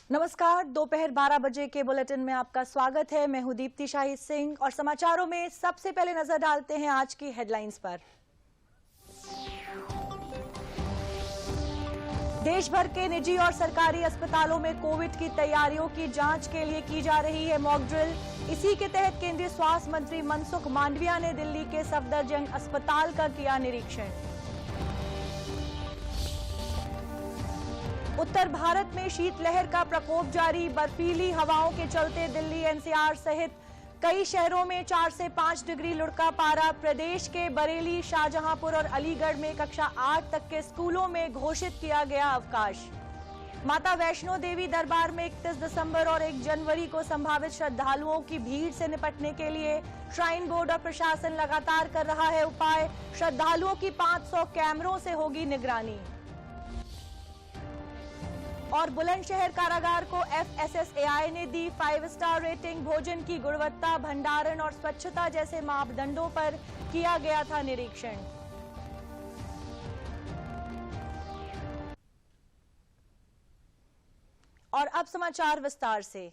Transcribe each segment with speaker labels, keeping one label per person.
Speaker 1: नमस्कार, दोपहर 12 बजे के बुलेटिन में आपका स्वागत है। मैं हूं दीप्ति शाही सिंह और समाचारों में सबसे पहले नजर डालते हैं आज की हेडलाइंस पर। देश भर के निजी और सरकारी अस्पतालों में कोविड की तैयारियों की जांच के लिए की जा रही है मॉक ड्रिल। इसी के तहत केंद्रीय स्वास्थ्य मंत्री मनसुख मांडविया ने दिल्ली के सफदरजंग अस्पताल का किया निरीक्षण। उत्तर भारत में शीतलहर का प्रकोप जारी। बर्फीली हवाओं के चलते दिल्ली एनसीआर सहित कई शहरों में 4 से 5 डिग्री लुढ़का पारा। प्रदेश के बरेली, शाहजहांपुर और अलीगढ़ में कक्षा 8 तक के स्कूलों में घोषित किया गया अवकाश। माता वैष्णो देवी दरबार में 31 दिसंबर और 1 जनवरी को संभावित श्रद्धालुओं की भीड़ से निपटने के लिए श्राइन बोर्ड और प्रशासन लगातार कर रहा है उपाय। श्रद्धालुओं की 500 कैमरों से होगी निगरानी। और बुलंदशहर कारागार को FSSAI ने दी 5 स्टार रेटिंग। भोजन की गुणवत्ता, भंडारण और स्वच्छता जैसे मापदंडों पर किया गया था निरीक्षण। और अब समाचार विस्तार से।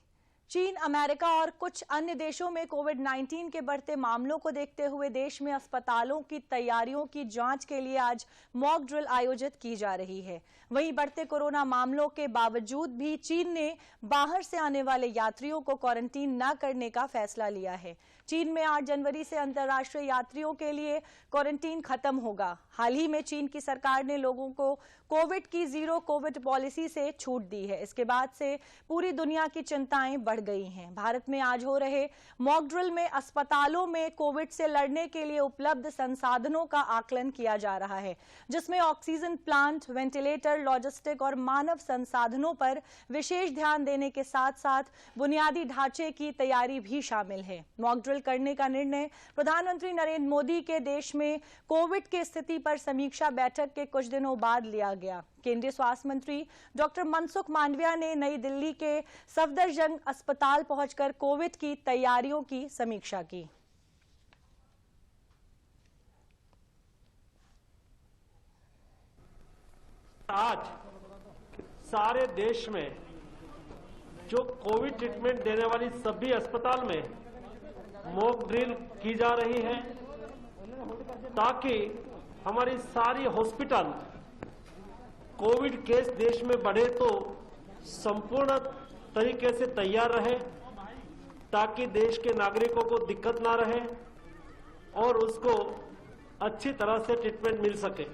Speaker 1: चीन, अमेरिका और कुछ अन्य देशों में कोविड-19 के बढ़ते मामलों को देखते हुए देश में अस्पतालों की तैयारियों की जांच के लिए आज मॉक ड्रिल आयोजित की जा रही है। वहीं बढ़ते कोरोना मामलों के बावजूद भी चीन ने बाहर से आने वाले यात्रियों को क्वारंटीन न करने का फैसला लिया है। चीन में 8 जनवरी से अंतर्राष्ट्रीय यात्रियों के लिए क्वारंटीन खत्म होगा। हाल ही में चीन की सरकार ने लोगों को कोविड की जीरो कोविड पॉलिसी से छूट दी है। इसके बाद से पूरी दुनिया की चिंताएं बढ़ गई हैं। भारत में आज हो रहे मॉक ड्रिल में अस्पतालों में कोविड से लड़ने के लिए उपलब्ध संसाधनों का आकलन किया जा रहा है, जिसमें ऑक्सीजन प्लांट, वेंटिलेटर, लॉजिस्टिक और मानव संसाधनों पर विशेष ध्यान देने के साथ साथ बुनियादी ढांचे की तैयारी भी शामिल है। मॉक ड्रिल करने का निर्णय प्रधानमंत्री नरेंद्र मोदी के देश में कोविड की स्थिति पर समीक्षा बैठक के कुछ दिनों बाद लिया गया। केंद्रीय स्वास्थ्य मंत्री डॉक्टर मनसुख मांडविया ने नई दिल्ली के सफदरजंग अस्पताल पहुंचकर कोविड की तैयारियों की समीक्षा की।
Speaker 2: आज सारे देश में जो कोविड ट्रीटमेंट देने वाली सभी अस्पताल में मॉक ड्रिल की जा रही है, ताकि हमारी सारी हॉस्पिटल कोविड केस देश में बढ़े तो संपूर्ण तरीके से तैयार रहे, ताकि देश के नागरिकों को दिक्कत ना रहे और उसको अच्छी तरह से ट्रीटमेंट मिल सके।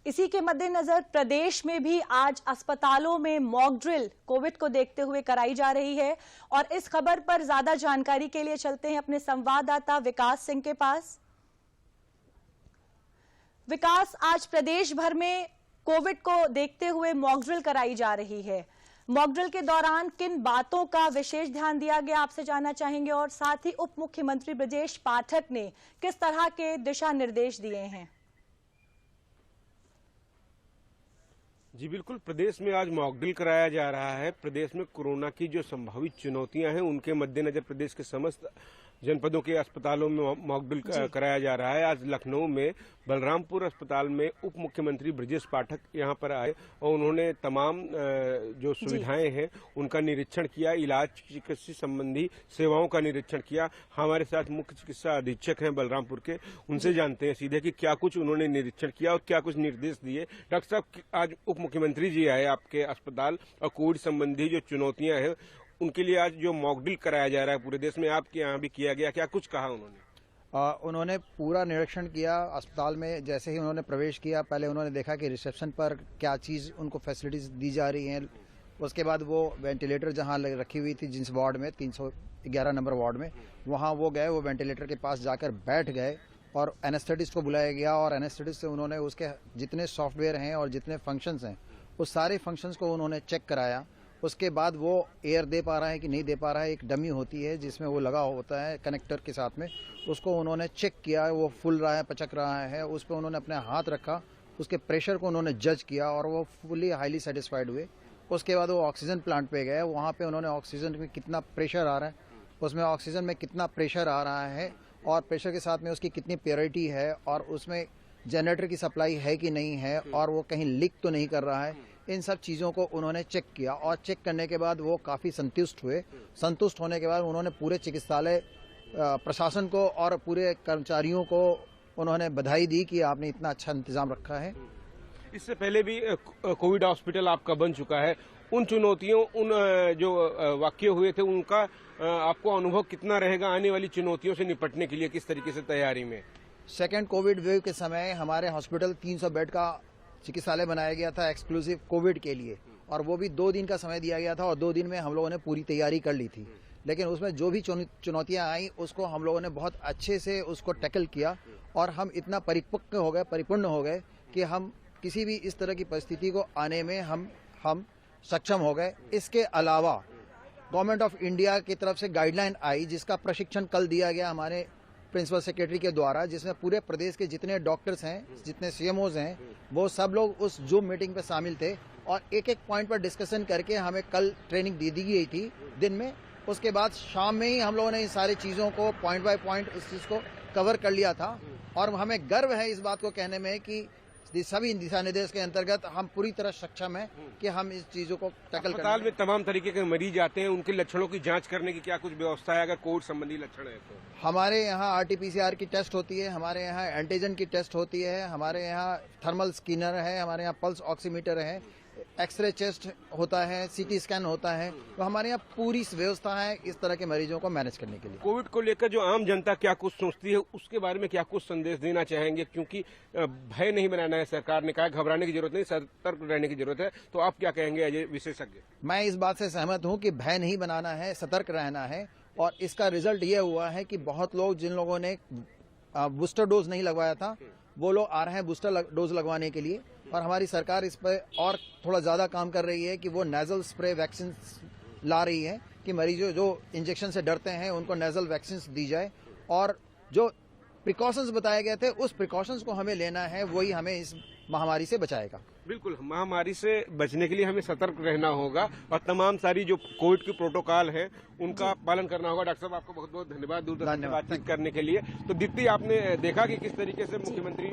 Speaker 1: इसी के मद्देनजर प्रदेश में भी आज अस्पतालों में मॉक ड्रिल कोविड को देखते हुए कराई जा रही है। और इस खबर पर ज्यादा जानकारी के लिए चलते हैं अपने संवाददाता विकास सिंह के पास। विकास, आज प्रदेश भर में कोविड को देखते हुए मॉक ड्रिल कराई जा रही है। मॉक ड्रिल के दौरान किन बातों का विशेष ध्यान दिया गया, आपसे जानना चाहेंगे। और साथ ही उप मुख्यमंत्री ब्रजेश पाठक ने किस तरह के दिशा निर्देश दिए हैं?
Speaker 3: जी बिल्कुल, प्रदेश में आज मॉक ड्रिल कराया जा रहा है। प्रदेश में कोरोना की जो संभावित चुनौतियां हैं उनके मद्देनजर प्रदेश के समस्त जनपदों के अस्पतालों में मॉक ड्रिल कराया जा रहा है। आज लखनऊ में बलरामपुर अस्पताल में उप मुख्यमंत्री ब्रजेश पाठक यहां पर आए और उन्होंने तमाम जो सुविधाएं हैं उनका निरीक्षण किया, इलाज चिकित्सा संबंधी सेवाओं का निरीक्षण किया। हमारे साथ मुख्य चिकित्सा अधीक्षक हैं बलरामपुर के, उनसे जानते हैं सीधे कि क्या कुछ उन्होंने निरीक्षण किया और क्या कुछ निर्देश दिए। डॉक्टर साहब, आज उप मुख्यमंत्री जी आए आपके अस्पताल और कोविड संबंधी जो चुनौतियां हैं उनके लिए आज जो मॉक ड्रिल कराया जा रहा है पूरे देश में, आपके यहाँ भी किया गया, क्या कुछ कहा उन्होंने?
Speaker 4: उन्होंने पूरा निरीक्षण किया अस्पताल में। जैसे ही उन्होंने प्रवेश किया, पहले उन्होंने देखा कि रिसेप्शन पर क्या चीज़ उनको फैसिलिटीज दी जा रही हैं। उसके बाद वो वेंटिलेटर जहां रखी हुई थी जिस वार्ड में 311 नंबर वार्ड में, वहां वो गए, वो वेंटिलेटर के पास जाकर बैठ गए और एनेस्थेटिस्ट को बुलाया गया और एनेस्थेटिस्ट से उन्होंने उसके जितने सॉफ्टवेयर हैं और जितने फंक्शंस हैं उस सारे फंक्शंस को उन्होंने चेक कराया। उसके बाद वो एयर दे पा रहा है कि नहीं दे पा रहा है, एक डमी होती है जिसमें वो लगा होता है कनेक्टर के साथ में, उसको उन्होंने चेक किया, वो फूल रहा है, पचक रहा है, उस पर उन्होंने अपने हाथ रखा, उसके प्रेशर को उन्होंने जज किया और वो फुली हाईली सेटिस्फाइड हुए। उसके बाद वो ऑक्सीजन प्लांट पे गए, वहाँ पे उन्होंने ऑक्सीजन में कितना प्रेशर आ रहा है, उसमें ऑक्सीजन में कितना प्रेशर आ रहा है और प्रेशर के साथ में उसकी कितनी प्योरिटी है और उसमें जनरेटर की सप्लाई है कि नहीं है और वो कहीं लीक तो नहीं कर रहा है। इन सब चीज़ों को उन्होंने चेक किया और चेक करने के बाद वो काफ़ी संतुष्ट हुए। संतुष्ट होने के बाद उन्होंने पूरे चिकित्सालय प्रशासन को और पूरे कर्मचारियों को उन्होंने बधाई दी कि आपने इतना अच्छा इंतजाम रखा है।
Speaker 3: इससे पहले भी कोविड हॉस्पिटल आपका बन चुका है। उन चुनौतियों, उन जो वाक़ये हुए थे, उनका आपको अनुभव कितना रहेगा आने वाली चुनौतियों से निपटने के लिए, किस तरीके से तैयारी में?
Speaker 4: सेकेंड कोविड वेव के समय हमारे हॉस्पिटल 300 बेड का चिकित्सालय बनाया गया था एक्सक्लूसिव कोविड के लिए, और वो भी 2 दिन का समय दिया गया था और 2 दिन में हम लोगों ने पूरी तैयारी कर ली थी। लेकिन उसमें जो भी चुनौतियां आई उसको हम लोगों ने बहुत अच्छे से उसको टैकल किया और हम इतना परिपक्व हो गए, परिपूर्ण हो गए कि हम किसी भी इस तरह की परिस्थिति को आने में हम सक्षम हो गए। इसके अलावा गवर्नमेंट ऑफ इंडिया की तरफ से गाइडलाइन आई जिसका प्रशिक्षण कल दिया गया हमारे प्रिंसिपल सेक्रेटरी के द्वारा, जिसमें पूरे प्रदेश के जितने डॉक्टर्स हैं, जितने सीएमओज हैं, वो सब लोग उस जूम मीटिंग पे शामिल थे और एक एक पॉइंट पर डिस्कशन करके हमें कल ट्रेनिंग दी गई थी दिन में। उसके बाद शाम में ही हम लोगों ने इन सारी चीज़ों को पॉइंट बाय पॉइंट इस चीज़ को कवर कर लिया था और हमें गर्व है इस बात को कहने में कि सभी दिशा निर्देश के अंतर्गत हम पूरी तरह सक्षम हैं कि हम इस चीज़ों को टैकल करें।
Speaker 3: अस्पताल में तमाम तरीके के मरीज आते हैं, उनके लक्षणों की जांच करने की क्या कुछ व्यवस्था है अगर कोविड संबंधी लक्षण है तो?
Speaker 4: हमारे यहाँ आरटीपीसीआर की टेस्ट होती है, हमारे यहाँ एंटीजन की टेस्ट होती है, हमारे यहाँ थर्मल स्कैनर है, हमारे यहाँ पल्स ऑक्सीमीटर है, एक्सरे चेस्ट होता है, सीटी स्कैन होता है। तो हमारे यहाँ पूरी व्यवस्था है इस तरह के मरीजों को मैनेज करने के लिए।
Speaker 3: कोविड को लेकर जो आम जनता क्या कुछ सोचती है उसके बारे में क्या कुछ संदेश देना चाहेंगे? क्योंकि भय नहीं बनाना है, सरकार ने कहा घबराने की जरूरत नहीं, सतर्क रहने की जरूरत है, तो आप क्या कहेंगे एज ए विशेषज्ञ?
Speaker 4: मैं इस बात से सहमत हूँ कि भय नहीं बनाना है, सतर्क रहना है और इसका रिजल्ट ये हुआ है कि बहुत लोग जिन लोगों ने बूस्टर डोज नहीं लगवाया था वो लोग आ रहे हैं बूस्टर डोज लगवाने के लिए और हमारी सरकार इस पर और थोड़ा ज़्यादा काम कर रही है कि वो नेजल स्प्रे वैक्सीन ला रही है कि मरीजों जो इंजेक्शन से डरते हैं उनको नेजल वैक्सीन दी जाए और जो प्रिकॉशंस बताए गए थे उस प्रिकॉशंस को हमें लेना है, वही हमें इस महामारी से बचाएगा।
Speaker 3: बिल्कुल, महामारी से बचने के लिए हमें सतर्क रहना होगा और तमाम सारी जो कोविड की प्रोटोकॉल है उनका पालन करना होगा। डॉक्टर साहब आपको बहुत बहुत धन्यवाद दूरदर्शन से बातचीत करने के लिए। तो दीप्ति, आपने देखा कि किस तरीके से मुख्यमंत्री,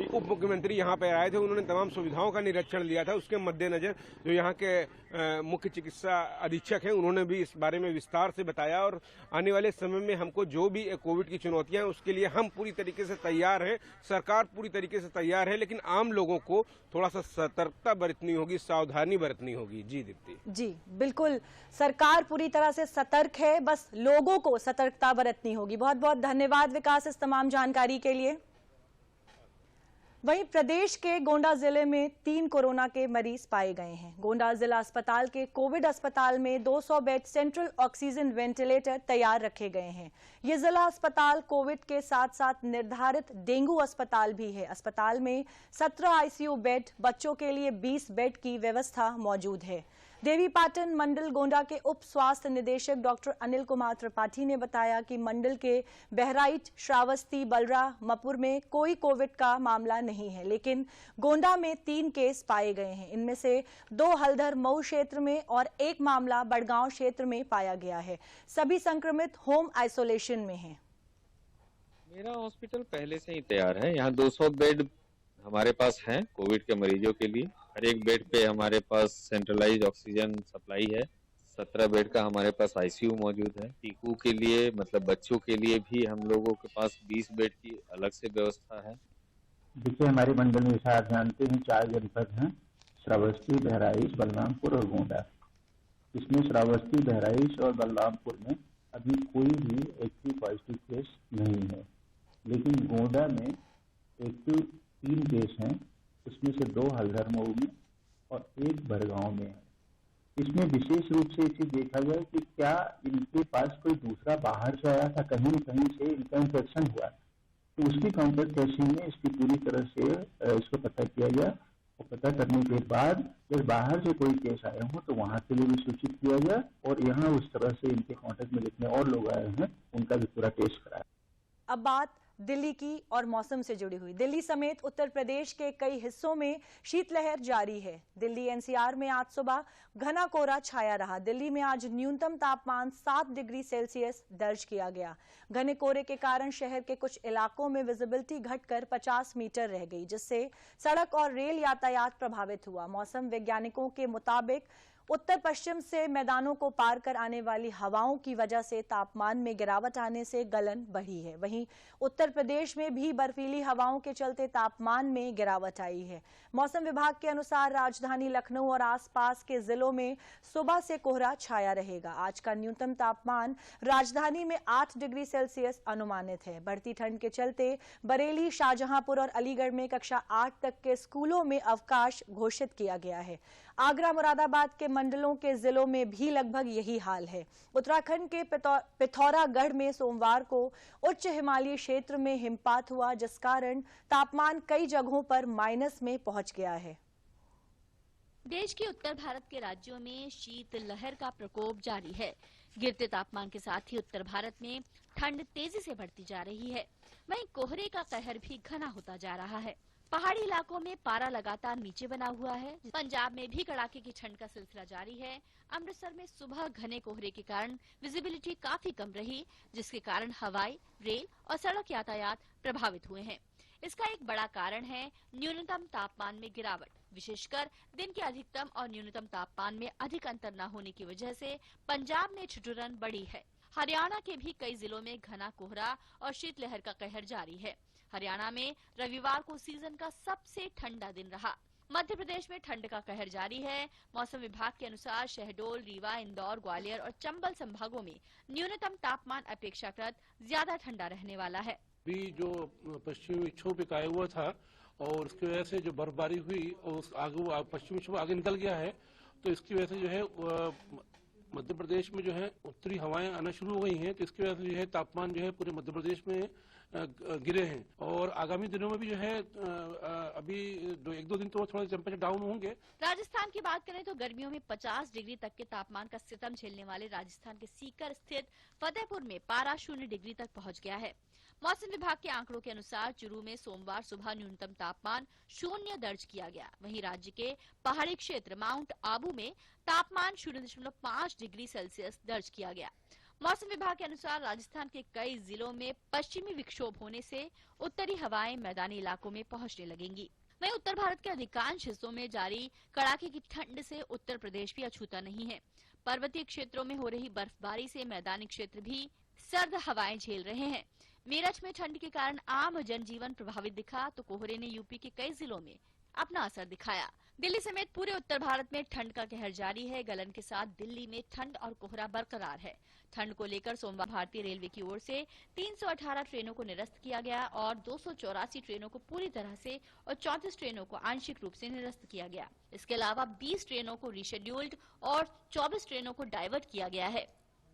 Speaker 3: उप मुख्यमंत्री यहाँ पे आए थे, उन्होंने तमाम सुविधाओं का निरीक्षण लिया था। उसके मद्देनजर जो यहाँ के मुख्य चिकित्सा अधीक्षक हैं उन्होंने भी इस बारे में विस्तार से बताया और आने वाले समय में हमको जो भी कोविड की चुनौतियां हैं उसके लिए हम पूरी तरीके से तैयार हैं, सरकार पूरी तरीके से तैयार है, लेकिन आम लोगों को थोड़ा सा सतर्कता बरतनी होगी, सावधानी बरतनी होगी। जी दीप्ति। जी
Speaker 1: बिल्कुल, सरकार पूरी तरह से सतर्क है, बस लोगों को सतर्कता बरतनी होगी। बहुत बहुत धन्यवाद विकास इस तमाम जानकारी के लिए। वहीं प्रदेश के गोंडा जिले में 3 कोरोना के मरीज पाए गए हैं। गोंडा जिला अस्पताल के कोविड अस्पताल में 200 बेड सेंट्रल ऑक्सीजन वेंटिलेटर तैयार रखे गए हैं। ये जिला अस्पताल कोविड के साथ साथ निर्धारित डेंगू अस्पताल भी है। अस्पताल में 17 आईसीयू बेड, बच्चों के लिए 20 बेड की व्यवस्था मौजूद है। देवीपाटन मंडल गोंडा के उप स्वास्थ्य निदेशक डॉक्टर अनिल कुमार त्रिपाठी ने बताया कि मंडल के बहराइच, श्रावस्ती, बलरा, मपुर में कोई कोविड का मामला नहीं है, लेकिन गोंडा में 3 केस पाए गए हैं। इनमें से 2 हल्दर मऊ क्षेत्र में और 1 मामला बड़गांव क्षेत्र में पाया गया है। सभी संक्रमित होम आइसोलेशन में हैं।
Speaker 5: मेरा हॉस्पिटल पहले से ही तैयार है। यहाँ 200 बेड हमारे पास हैं कोविड के मरीजों के लिए। हर एक बेड पे हमारे पास सेंट्रलाइज्ड ऑक्सीजन सप्लाई है। 17 बेड का हमारे पास आईसीयू मौजूद है। टीकू के लिए मतलब बच्चों के लिए भी हम लोगों के पास 20 बेड की अलग से व्यवस्था है।
Speaker 6: देखिए, हमारे मंडल में जैसा आप जानते हैं 4 जनपद हैं, श्रावस्ती, बहराइच, बलरामपुर और गोंडा। इसमें श्रावस्ती, बहराइच और बलरामपुर में अभी कोई भी एक्टिव पॉजिटिव केस नहीं है, लेकिन गोंडा में एक्टिव 3 केस हैं। इसमें से 2 हल्दर मऊ में और 1 बड़गांव में है। इसमें विशेष रूप से इसे देखा गया कि क्या इनके पास कोई दूसरा बाहर से आया था, कहीं न कहीं से इनका इन्फेक्शन हुआ, तो उसकी काउंटर ट्रेसिंग में इसकी पूरी तरह से इसको पता किया गया और पता करने के बाद जब बाहर से कोई केस आए हों तो वहाँ के लिए भी सूचित किया गया और यहाँ उस तरह से इनके कॉन्टेक्ट में जितने और लोग आए हैं उनका भी पूरा टेस्ट कराया।
Speaker 1: अब बात दिल्ली की और मौसम से जुड़ी हुई। दिल्ली समेत उत्तर प्रदेश के कई हिस्सों में शीतलहर जारी है। दिल्ली एनसीआर में आज सुबह घना कोहरा छाया रहा। दिल्ली में आज न्यूनतम तापमान 7 डिग्री सेल्सियस दर्ज किया गया। घने कोहरे के कारण शहर के कुछ इलाकों में विजिबिलिटी घटकर 50 मीटर रह गई, जिससे सड़क और रेल यातायात प्रभावित हुआ। मौसम वैज्ञानिकों के मुताबिक उत्तर पश्चिम से मैदानों को पार कर आने वाली हवाओं की वजह से तापमान में गिरावट आने से गलन बढ़ी है। वहीं उत्तर प्रदेश में भी बर्फीली हवाओं के चलते तापमान में गिरावट आई है। मौसम विभाग के अनुसार राजधानी लखनऊ और आसपास के जिलों में सुबह से कोहरा छाया रहेगा। आज का न्यूनतम तापमान राजधानी में 8 डिग्री सेल्सियस अनुमानित है। बढ़ती ठंड के चलते बरेली, शाहजहांपुर और अलीगढ़ में कक्षा 8 तक के स्कूलों में अवकाश घोषित किया गया है। आगरा, मुरादाबाद के मंडलों के जिलों में भी लगभग यही हाल है। उत्तराखंड के पिथौरागढ़ में सोमवार को उच्च हिमालयी क्षेत्र में हिमपात हुआ, जिस कारण तापमान कई जगहों पर माइनस में पहुंच गया है।
Speaker 7: देश के उत्तर भारत के राज्यों में शीत लहर का प्रकोप जारी है। गिरते तापमान के साथ ही उत्तर भारत में ठंड तेजी से बढ़ती जा रही है। वहीं कोहरे का कहर भी घना होता जा रहा है। पहाड़ी इलाकों में पारा लगातार नीचे बना हुआ है। पंजाब में भी कड़ाके की ठंड का सिलसिला जारी है। अमृतसर में सुबह घने कोहरे के कारण विजिबिलिटी काफी कम रही, जिसके कारण हवाई, रेल और सड़क यातायात प्रभावित हुए हैं। इसका एक बड़ा कारण है न्यूनतम तापमान में गिरावट। विशेषकर दिन के अधिकतम और न्यूनतम तापमान में अधिक अंतर न होने की वजह से पंजाब में ठिठुरन बढ़ी है। हरियाणा के भी कई जिलों में घना कोहरा और शीतलहर का कहर जारी है। हरियाणा में रविवार को सीजन का सबसे ठंडा दिन रहा। मध्य प्रदेश में ठंड का कहर जारी है। मौसम विभाग के अनुसार शहडोल, रीवा, इंदौर, ग्वालियर और चंबल संभागों में न्यूनतम तापमान अपेक्षाकृत ज्यादा ठंडा रहने वाला है।
Speaker 8: भी जो पश्चिमी विक्षोभ आया हुआ था और उसकी वजह से जो बर्फबारी हुई और आगे पश्चिमी विक्षोभ आगे निकल गया है, तो इसकी वजह से जो है मध्य प्रदेश में जो है उत्तरी हवाएं आना शुरू हो गई हैं। तो इसकी वजह से जो है तापमान जो है पूरे मध्य प्रदेश में गिरे हैं और आगामी दिनों में भी जो है अभी 1-2 दिन तो थोड़ा टेम्परेचर डाउन होंगे।
Speaker 7: राजस्थान की बात करें तो गर्मियों में 50 डिग्री तक के तापमान का सितम झेलने वाले राजस्थान के सीकर स्थित फतेहपुर में पारा 0 डिग्री तक पहुंच गया है। मौसम विभाग के आंकड़ों के अनुसार चूरू में सोमवार सुबह न्यूनतम तापमान 0 दर्ज किया गया। वहीं राज्य के पहाड़ी क्षेत्र माउंट आबू में तापमान 0.5 डिग्री सेल्सियस दर्ज किया गया। मौसम विभाग के अनुसार राजस्थान के कई जिलों में पश्चिमी विक्षोभ होने से उत्तरी हवाएं मैदानी इलाकों में पहुंचने लगेंगी। वहीं उत्तर भारत के अधिकांश हिस्सों में जारी कड़ाके की ठंड से उत्तर प्रदेश भी अछूता नहीं है। पर्वतीय क्षेत्रों में हो रही बर्फबारी से मैदानी क्षेत्र भी सर्द हवाएं झेल रहे हैं। मेरठ में ठंड के कारण आम जनजीवन प्रभावित दिखा, तो कोहरे ने यूपी के कई जिलों में अपना असर दिखाया। दिल्ली समेत पूरे उत्तर भारत में ठंड का कहर जारी है। गलन के साथ दिल्ली में ठंड और कोहरा बरकरार है। ठंड को लेकर सोमवार भारतीय रेलवे की ओर से 318 ट्रेनों को निरस्त किया गया और 284 ट्रेनों को पूरी तरह से और 34 ट्रेनों को आंशिक रूप से निरस्त किया गया। इसके अलावा 20 ट्रेनों को रीशेड्यूल्ड और 24 ट्रेनों को डाइवर्ट किया गया है।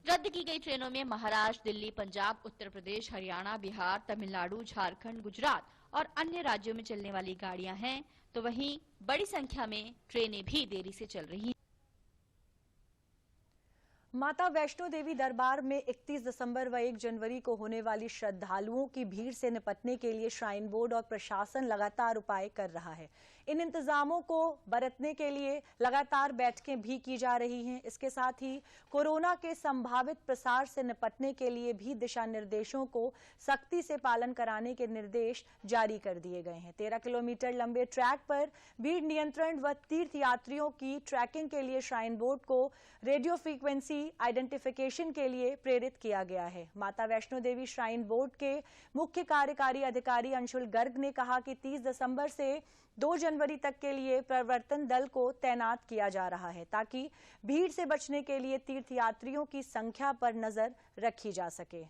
Speaker 7: रद्द की गई ट्रेनों में महाराष्ट्र, दिल्ली, पंजाब, उत्तर प्रदेश, हरियाणा, बिहार, तमिलनाडु, झारखंड, गुजरात और अन्य राज्यों में चलने वाली गाड़ियां हैं, तो वहीं बड़ी संख्या में ट्रेनें भी देरी से चल रही हैं।
Speaker 1: माता वैष्णो देवी दरबार में 31 दिसंबर व 1 जनवरी को होने वाली श्रद्धालुओं की भीड़ से निपटने के लिए श्राइन बोर्ड और प्रशासन लगातार उपाय कर रहा है। इन इंतजामों को बरतने के लिए लगातार बैठकें भी की जा रही हैं। इसके साथ ही कोरोना के संभावित प्रसार से निपटने के लिए भी दिशा निर्देशों को सख्ती से पालन कराने के निर्देश जारी कर दिए गए हैं। 13 किलोमीटर लंबे ट्रैक पर भीड़ नियंत्रण व तीर्थयात्रियों की ट्रैकिंग के लिए श्राइन बोर्ड को रेडियो फ्रीक्वेंसी आइडेंटिफिकेशन के लिए प्रेरित किया गया है। माता वैष्णो देवी श्राइन बोर्ड के मुख्य कार्यकारी अधिकारी अंशुल गर्ग ने कहा कि 30 दिसंबर से 2 जनवरी तक के लिए प्रवर्तन दल को तैनात किया जा रहा है, ताकि भीड़ से बचने के लिए तीर्थयात्रियों की संख्या पर नजर रखी जा सके।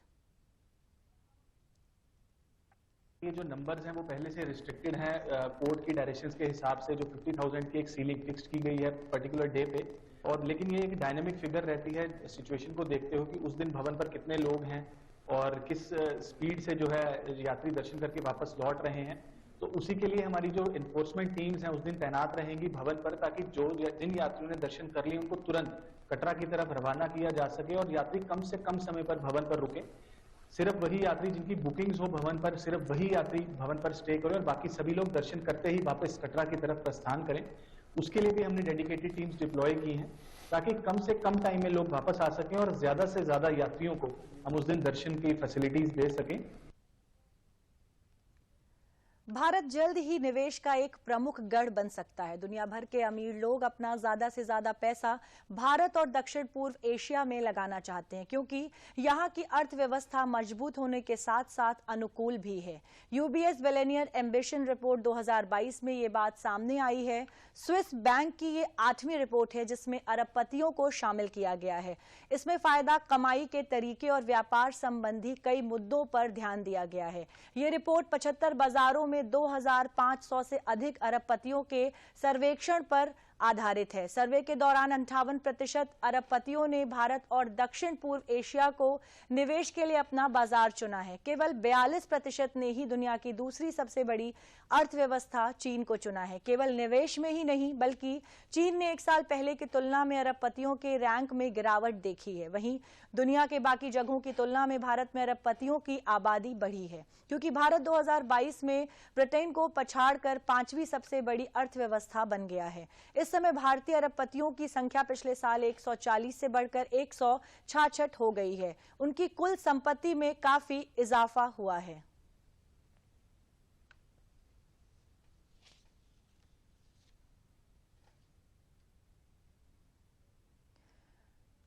Speaker 9: ये जो नंबर्स हैं वो पहले से रिस्ट्रिक्टेड हैं। कोर्ट की डायरेक्शंस के हिसाब से जो 50,000 की एक सीलिंग फिक्स की गई है पर्टिकुलर डे पे, और लेकिन ये एक डायनामिक फिगर रहती है सिचुएशन को देखते हुए कि उस दिन भवन पर कितने लोग हैं और किस स्पीड से जो है यात्री दर्शन करके वापस लौट रहे हैं। तो उसी के लिए हमारी जो इन्फोर्समेंट टीम्स हैं उस दिन तैनात रहेंगी भवन पर, ताकि जिन यात्रियों ने दर्शन कर लिए उनको तुरंत कटरा की तरफ रवाना किया जा सके और यात्री कम से कम समय पर भवन पर रुके। सिर्फ वही यात्री जिनकी बुकिंग्स हो भवन पर, सिर्फ वही यात्री भवन पर स्टे करें और बाकी सभी लोग दर्शन करते ही वापस कटरा की तरफ प्रस्थान करें। उसके लिए भी हमने डेडिकेटेड टीम्स डिप्लॉय की हैं ताकि कम से कम टाइम में लोग वापस आ सकें और ज्यादा से ज्यादा यात्रियों को हम उस दिन दर्शन की फैसिलिटीज दे सकें।
Speaker 1: भारत जल्द ही निवेश का एक प्रमुख गढ़ बन सकता है। दुनिया भर के अमीर लोग अपना ज्यादा से ज्यादा पैसा भारत और दक्षिण पूर्व एशिया में लगाना चाहते हैं क्योंकि यहाँ की अर्थव्यवस्था मजबूत होने के साथ साथ अनुकूल भी है। यूबीएस बिलियनियर एम्बिशन रिपोर्ट 2022 में ये बात सामने आई है। स्विस बैंक की ये 8वीं रिपोर्ट है जिसमें अरबपतियों को शामिल किया गया है। इसमें फायदा कमाई के तरीके और व्यापार संबंधी कई मुद्दों पर ध्यान दिया गया है। ये रिपोर्ट 75 बाजारों में 2500 से अधिक अरबपतियों के सर्वेक्षण पर आधारित है। सर्वे के दौरान 58% अरबपतियों ने भारत और दक्षिण पूर्व एशिया को निवेश के लिए अपना बाजार चुना है। केवल 42% ने ही दुनिया की दूसरी सबसे बड़ी अर्थव्यवस्था चीन को चुना है। केवल निवेश में ही नहीं बल्कि चीन ने एक साल पहले की तुलना में अरबपतियों के रैंक में गिरावट देखी है। वहीं दुनिया के बाकी जगहों की तुलना में भारत में अरबपतियों की आबादी बढ़ी है क्योंकि भारत 2022 में ब्रिटेन को पछाड़कर 5वीं सबसे बड़ी अर्थव्यवस्था बन गया है। इस समय भारतीय अरबपतियों की संख्या पिछले साल 140 से बढ़कर 166 हो गई है। उनकी कुल संपत्ति में काफी इजाफा हुआ है।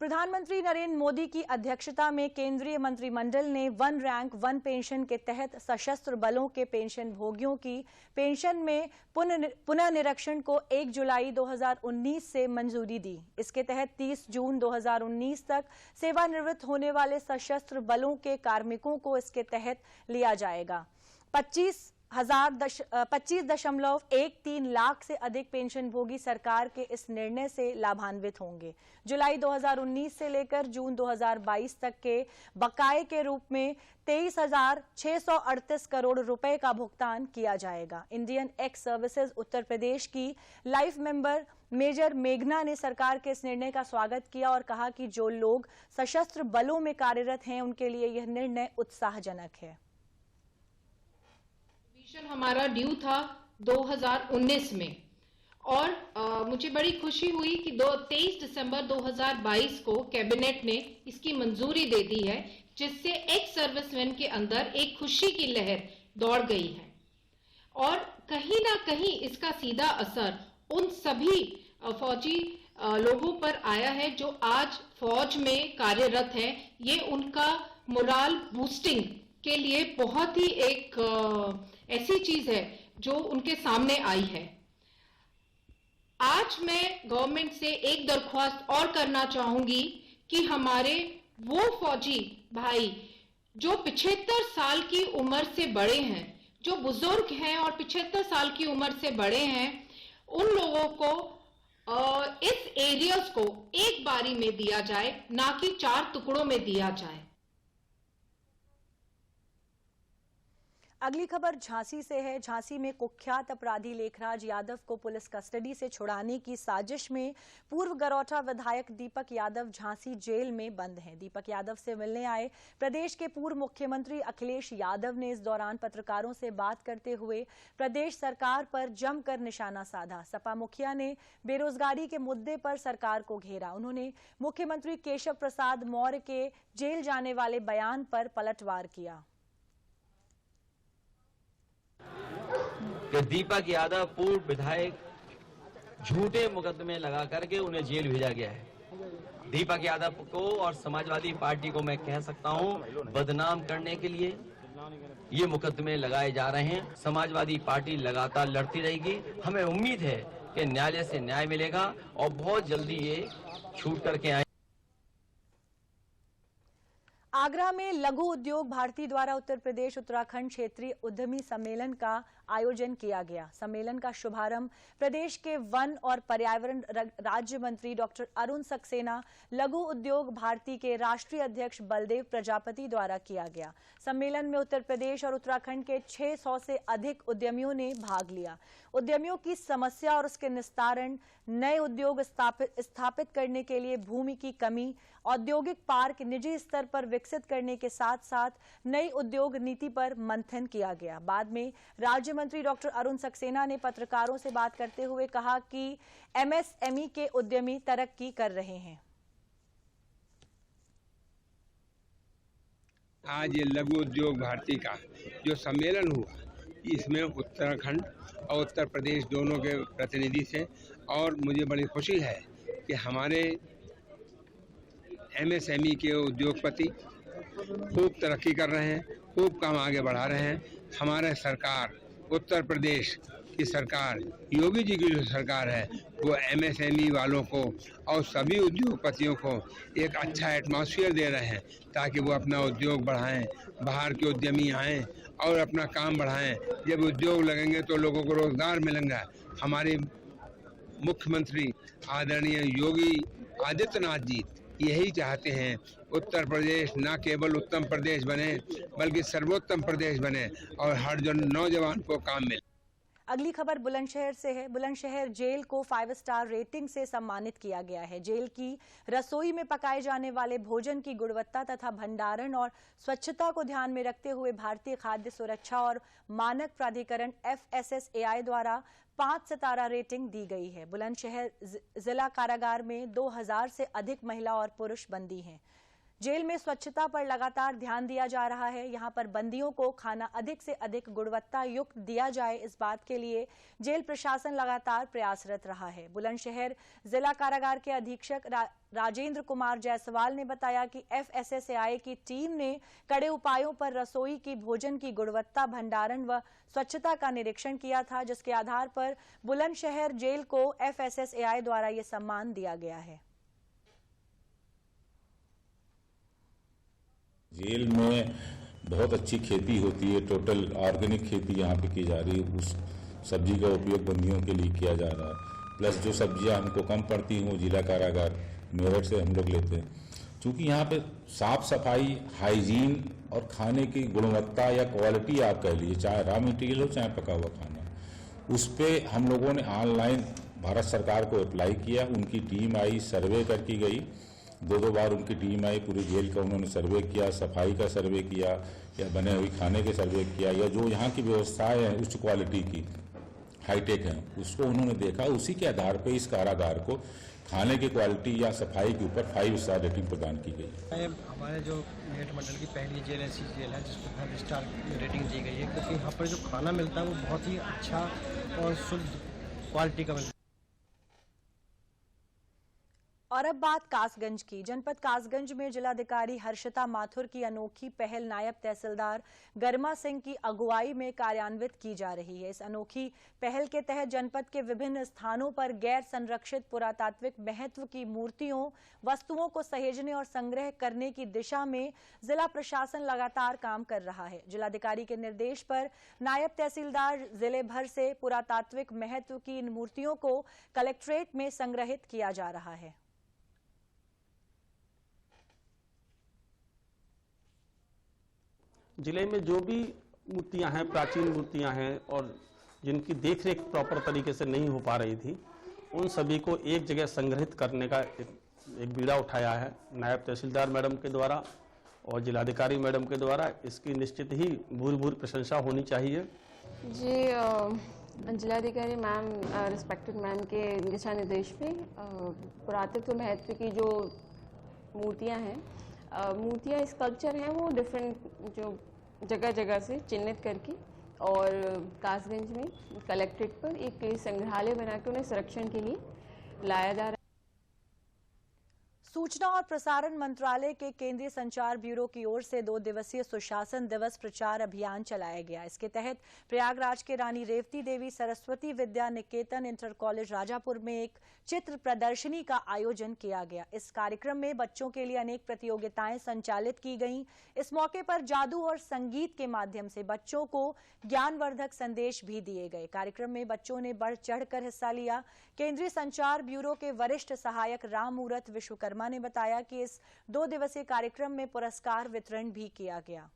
Speaker 1: प्रधानमंत्री नरेंद्र मोदी की अध्यक्षता में केंद्रीय मंत्रिमंडल ने वन रैंक वन पेंशन के तहत सशस्त्र बलों के पेंशन भोगियों की पेंशन में पुनः निरीक्षण को 1 जुलाई 2019 से मंजूरी दी। इसके तहत 30 जून 2019 तक सेवानिवृत्त होने वाले सशस्त्र बलों के कार्मिकों को इसके तहत लिया जाएगा। 25.13 लाख से अधिक पेंशन भोगी सरकार के इस निर्णय से लाभान्वित होंगे। जुलाई 2019 से लेकर जून 2022 तक के बकाये के रूप में 23,638 करोड़ रुपए का भुगतान किया जाएगा। Indian ex services Uttar Pradesh की लाइफ मेंबर मेजर मेघना ने सरकार के इस निर्णय का स्वागत किया और कहा कि जो लोग सशस्त्र बलों में कार्यरत हैं उनके लिए यह निर्णय उत्साहजनक है।
Speaker 10: हमारा ड्यू था 2019 में और मुझे बड़ी खुशी हुई कि 23 दिसंबर 2022 को कैबिनेट ने इसकी मंजूरी दे दी है, जिससे एक्स सर्विसमैन के अंदर एक खुशी की लहर दौड़ गई है और कहीं ना कहीं इसका सीधा असर उन सभी फौजी लोगों पर आया है जो आज फौज में कार्यरत हैं। ये उनका मोराल बूस्टिंग के लिए बहुत ही एक ऐसी चीज है जो उनके सामने आई है। आज मैं गवर्नमेंट से एक दरख्वास्त और करना चाहूंगी कि हमारे वो फौजी भाई जो 75 साल की उम्र से बड़े हैं, जो बुजुर्ग हैं और 75 साल की उम्र से बड़े हैं, उन लोगों को इस एरियर्स को एक बारी में दिया जाए, ना कि 4 टुकड़ों में दिया जाए।
Speaker 1: अगली खबर झांसी से है। झांसी में कुख्यात अपराधी लेखराज यादव को पुलिस कस्टडी से छुड़ाने की साजिश में पूर्व गरौठा विधायक दीपक यादव झांसी जेल में बंद हैं। दीपक यादव से मिलने आए प्रदेश के पूर्व मुख्यमंत्री अखिलेश यादव ने इस दौरान पत्रकारों से बात करते हुए प्रदेश सरकार पर जमकर निशाना साधा। सपा मुखिया ने बेरोजगारी के मुद्दे पर सरकार को घेरा। उन्होंने मुख्यमंत्री केशव प्रसाद मौर्य के जेल जाने वाले बयान पर पलटवार किया।
Speaker 11: कि दीपक यादव पूर्व विधायक झूठे मुकदमे लगा करके उन्हें जेल भेजा गया है। दीपक यादव को और समाजवादी पार्टी को मैं कह सकता हूं, बदनाम करने के लिए ये मुकदमे लगाए जा रहे हैं। समाजवादी पार्टी लगातार लड़ती रहेगी। हमें उम्मीद है कि न्यायालय से न्याय मिलेगा और बहुत जल्दी ये छूट करके आए।
Speaker 1: आगरा में लघु उद्योग भारती द्वारा उत्तर प्रदेश उत्तराखंड क्षेत्रीय उद्यमी सम्मेलन का आयोजन किया गया। सम्मेलन का शुभारंभ प्रदेश के वन और पर्यावरण राज्य मंत्री डॉक्टर अरुण सक्सेना, लघु उद्योग भारती के राष्ट्रीय अध्यक्ष बलदेव प्रजापति द्वारा किया गया। सम्मेलन में उत्तर प्रदेश और उत्तराखंड के 600 से अधिक उद्यमियों ने भाग लिया। उद्यमियों की समस्या और उसके निस्तारण, नए उद्योग स्थापित करने के लिए भूमि की कमी, औद्योगिक पार्क निजी स्तर पर विकसित करने के साथ साथ नई उद्योग नीति पर मंथन किया गया। बाद में राज्य मंत्री डॉक्टर अरुण सक्सेना ने पत्रकारों से बात करते हुए कहा कि एमएसएमई के उद्यमी तरक्की कर रहे हैं।
Speaker 12: आज ये लघु उद्योग भारती का जो सम्मेलन हुआ, इसमें उत्तराखंड और उत्तर प्रदेश दोनों के प्रतिनिधि थे और मुझे बड़ी खुशी है कि हमारे एमएसएमई के उद्योगपति खूब तरक्की कर रहे हैं, खूब काम आगे बढ़ा रहे हैं। हमारे सरकार, उत्तर प्रदेश की सरकार, योगी जी की जो सरकार है, वो एमएसएमई वालों को और सभी उद्योगपतियों को एक अच्छा एटमॉस्फेयर दे रहे हैं ताकि वो अपना उद्योग बढ़ाएं, बाहर के उद्यमी आएं और अपना काम बढ़ाएं। जब उद्योग लगेंगे तो लोगों को रोजगार मिलेंगे। हमारे मुख्यमंत्री आदरणीय योगी आदित्यनाथ जी यही चाहते हैं, उत्तर प्रदेश न केवल उत्तम प्रदेश बने बल्कि सर्वोत्तम प्रदेश बने और हर जो नौजवान को काम मिले।
Speaker 1: अगली खबर बुलंदशहर से है। बुलंदशहर जेल को 5 स्टार रेटिंग से सम्मानित किया गया है। जेल की रसोई में पकाए जाने वाले भोजन की गुणवत्ता तथा भंडारण और स्वच्छता को ध्यान में रखते हुए भारतीय खाद्य सुरक्षा और मानक प्राधिकरण FSSAI द्वारा 5 सितारा रेटिंग दी गई है। बुलंदशहर जिला कारागार में 2000 से अधिक महिला और पुरुष बंदी हैं। जेल में स्वच्छता पर लगातार ध्यान दिया जा रहा है। यहां पर बंदियों को खाना अधिक से अधिक गुणवत्ता युक्त दिया जाए, इस बात के लिए जेल प्रशासन लगातार प्रयासरत रहा है। बुलंदशहर जिला कारागार के अधीक्षक राजेंद्र कुमार जायसवाल ने बताया कि FSSAI की टीम ने कड़े उपायों पर रसोई की भोजन की गुणवत्ता, भंडारण व स्वच्छता का निरीक्षण किया था, जिसके आधार पर बुलंदशहर जेल को FSSAI द्वारा ये सम्मान दिया गया है।
Speaker 13: जेल में बहुत अच्छी खेती होती है, टोटल ऑर्गेनिक खेती यहाँ पे की जा रही है। उस सब्जी का उपयोग बंदियों के लिए किया जा रहा है। प्लस जो सब्जियाँ हमको कम पड़ती हैं वो जिला कारागार मेरठ से हम लोग लेते हैं। क्योंकि यहाँ पे साफ सफाई, हाइजीन और खाने की गुणवत्ता या क्वालिटी आप कह लीजिए, चाहे रॉ मटेरियल हो चाहे पका हुआ खाना, उस पर हम लोगों ने ऑनलाइन भारत सरकार को अप्लाई किया। उनकी टीम आई, सर्वे करके गई। 2 बार उनकी टीम आई, पूरी जेल का उन्होंने सर्वे किया, सफाई का सर्वे किया या बने हुए खाने के सर्वे किया या जो यहाँ की व्यवस्थाएं हैं उच्च क्वालिटी की, हाईटेक हैं, उसको उन्होंने देखा। उसी के आधार पे इस कारागार को खाने की क्वालिटी या सफाई के ऊपर 5 स्टार रेटिंग प्रदान की गई।
Speaker 14: हमारे जो मेरठ मंडल की पहली जेल ऐसी जेल है जिसको 5 स्टार रेटिंग दी गई है, क्योंकि यहाँ पर जो खाना मिलता है वो बहुत ही अच्छा और शुद्ध क्वालिटी का मिलता है।
Speaker 1: और अब बात कासगंज की। जनपद कासगंज में जिलाधिकारी हर्षिता माथुर की अनोखी पहल नायब तहसीलदार गरिमा सिंह की अगुवाई में कार्यान्वित की जा रही है। इस अनोखी पहल के तहत जनपद के विभिन्न स्थानों पर गैर संरक्षित पुरातात्विक महत्व की मूर्तियों, वस्तुओं को सहेजने और संग्रह करने की दिशा में जिला प्रशासन लगातार काम कर रहा है। जिलाधिकारी के निर्देश पर नायब तहसीलदार जिले भर से पुरातात्विक महत्व की इन मूर्तियों को कलेक्ट्रेट में संग्रहित किया जा रहा है।
Speaker 2: जिले में जो भी मूर्तियां हैं, प्राचीन मूर्तियां हैं और जिनकी देखरेख प्रॉपर तरीके से नहीं हो पा रही थी, उन सभी को एक जगह संग्रहित करने का एक बीड़ा उठाया है नायब तहसीलदार मैडम के द्वारा और जिलाधिकारी मैडम के द्वारा। इसकी निश्चित ही भूरी प्रशंसा होनी चाहिए।
Speaker 15: जी, जिलाधिकारी मैम, रिस्पेक्टेड मैम के दिशा निर्देश पे पुरातत्व महत्व की जो मूर्तियां हैं, मूर्तियाँ स्कल्पचर हैं, वो डिफरेंट जो जगह जगह से चिन्हित करके और कासगंज में कलेक्ट्रेट पर एक संग्रहालय बना के उन्हें संरक्षण के लिए लाया जा रहा है।
Speaker 1: सूचना और प्रसारण मंत्रालय के केंद्रीय संचार ब्यूरो की ओर से 2 दिवसीय सुशासन दिवस प्रचार अभियान चलाया गया। इसके तहत प्रयागराज के रानी रेवती देवी सरस्वती विद्या निकेतन इंटर कॉलेज राजापुर में एक चित्र प्रदर्शनी का आयोजन किया गया। इस कार्यक्रम में बच्चों के लिए अनेक प्रतियोगिताएं संचालित की गईं। इस मौके पर जादू और संगीत के माध्यम से बच्चों को ज्ञानवर्धक संदेश भी दिए गए। कार्यक्रम में बच्चों ने बढ़ चढ़कर हिस्सा लिया। केंद्रीय संचार ब्यूरो के वरिष्ठ सहायक राममूरत विश्वकर्मा ने बताया कि इस 2 दिवसीय कार्यक्रम में पुरस्कार वितरण भी किया गया।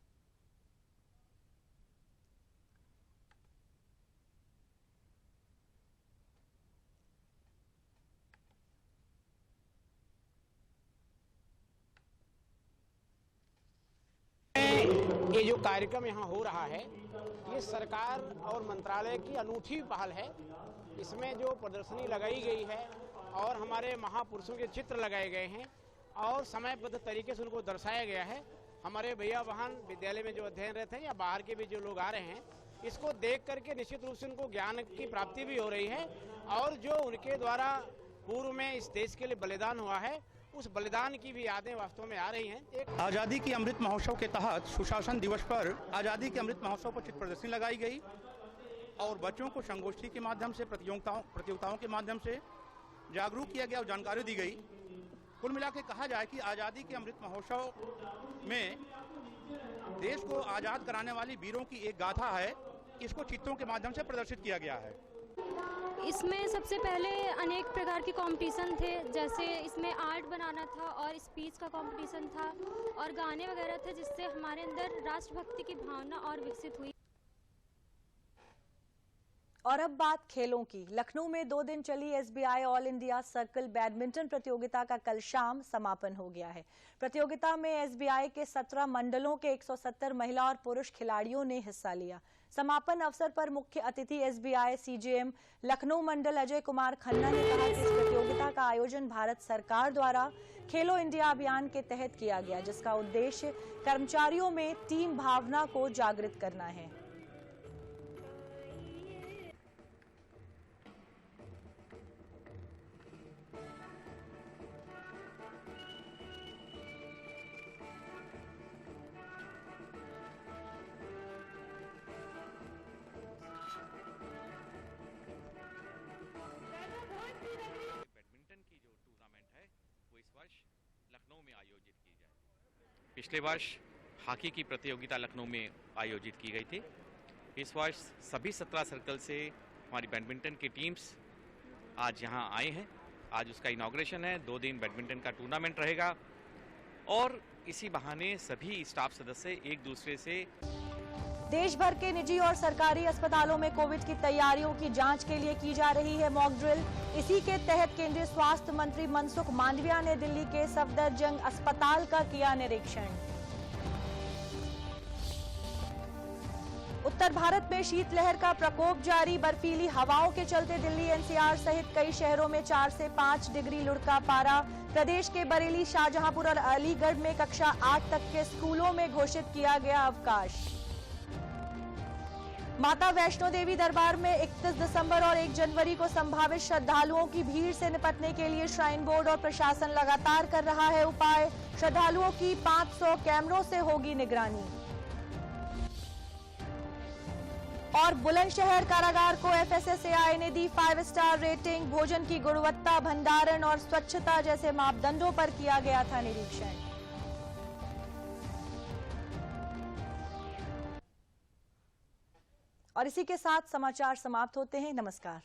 Speaker 16: ये जो कार्यक्रम यहाँ हो रहा है, ये सरकार और मंत्रालय की अनूठी पहल है। इसमें जो प्रदर्शनी लगाई गई है और हमारे महापुरुषों के चित्र लगाए गए हैं और समयबद्ध तरीके से उनको दर्शाया गया है। हमारे भैया बहन विद्यालय में जो अध्ययनरत हैं या बाहर के भी जो लोग आ रहे हैं, इसको देख करके निश्चित रूप से उनको ज्ञान की प्राप्ति भी हो रही है और जो उनके द्वारा पूर्व में इस देश के लिए बलिदान हुआ है, उस बलिदान की भी यादें वास्तव में आ रही हैं।
Speaker 17: आज़ादी की अमृत महोत्सव के तहत सुशासन दिवस पर आज़ादी के अमृत महोत्सव पर चित्र प्रदर्शनी लगाई गई और बच्चों को संगोष्ठी के माध्यम से प्रतियोगिताओं के माध्यम से जागरूक किया गया और जानकारी दी गई। कुल मिला के कहा जाए कि आज़ादी के अमृत महोत्सव में देश को आज़ाद कराने वाली वीरों की एक गाथा है, इसको चित्रों के माध्यम से प्रदर्शित किया गया है।
Speaker 18: इसमें सबसे पहले अनेक प्रकार के कंपटीशन थे, जैसे इसमें आर्ट बनाना था और स्पीच का कंपटीशन था और गाने वगैरह थे, जिससे हमारे अंदर राष्ट्रभक्ति की भावना और विकसित हुई।
Speaker 1: और अब बात खेलों की। लखनऊ में 2 दिन चली SBI all India circle badminton प्रतियोगिता का कल शाम समापन हो गया है। प्रतियोगिता में SBI के 17 मंडलों के 170 महिला और पुरुष खिलाड़ियों ने हिस्सा लिया। समापन अवसर पर मुख्य अतिथि SBI CGM लखनऊ मंडल अजय कुमार खन्ना ने कहा कि इस प्रतियोगिता का आयोजन भारत सरकार द्वारा खेलो इंडिया अभियान के तहत किया गया, जिसका उद्देश्य कर्मचारियों में टीम भावना को जागृत करना है।
Speaker 19: लखनऊ में आयोजित की जाए। पिछले वर्ष हॉकी की प्रतियोगिता लखनऊ में आयोजित की गई थी। इस वर्ष सभी 17 सर्कल से हमारी बैडमिंटन की टीम्स आज यहां आए हैं। आज उसका इनॉग्रेशन है। 2 दिन बैडमिंटन का टूर्नामेंट रहेगा और इसी बहाने सभी स्टाफ सदस्य एक दूसरे से
Speaker 1: देश भर के निजी और सरकारी अस्पतालों में कोविड की तैयारियों की जांच के लिए की जा रही है मॉक ड्रिल। इसी के तहत केंद्रीय स्वास्थ्य मंत्री मनसुख मांडविया ने दिल्ली के सफदरजंग अस्पताल का किया निरीक्षण। उत्तर भारत में शीतलहर का प्रकोप जारी। बर्फीली हवाओं के चलते दिल्ली NCR सहित कई शहरों में 4 से 5 डिग्री लुढ़का पारा। प्रदेश के बरेली, शाहजहांपुर और अलीगढ़ में कक्षा 8 तक के स्कूलों में घोषित किया गया अवकाश। माता वैष्णो देवी दरबार में 31 दिसंबर और 1 जनवरी को संभावित श्रद्धालुओं की भीड़ से निपटने के लिए श्राइन बोर्ड और प्रशासन लगातार कर रहा है उपाय। श्रद्धालुओं की 500 कैमरों से होगी निगरानी। और बुलंदशहर कारागार को FSSAI ने दी 5 स्टार रेटिंग। भोजन की गुणवत्ता, भंडारण और स्वच्छता जैसे मापदंडों पर किया गया था निरीक्षण। और इसी के साथ समाचार समाप्त होते हैं। नमस्कार।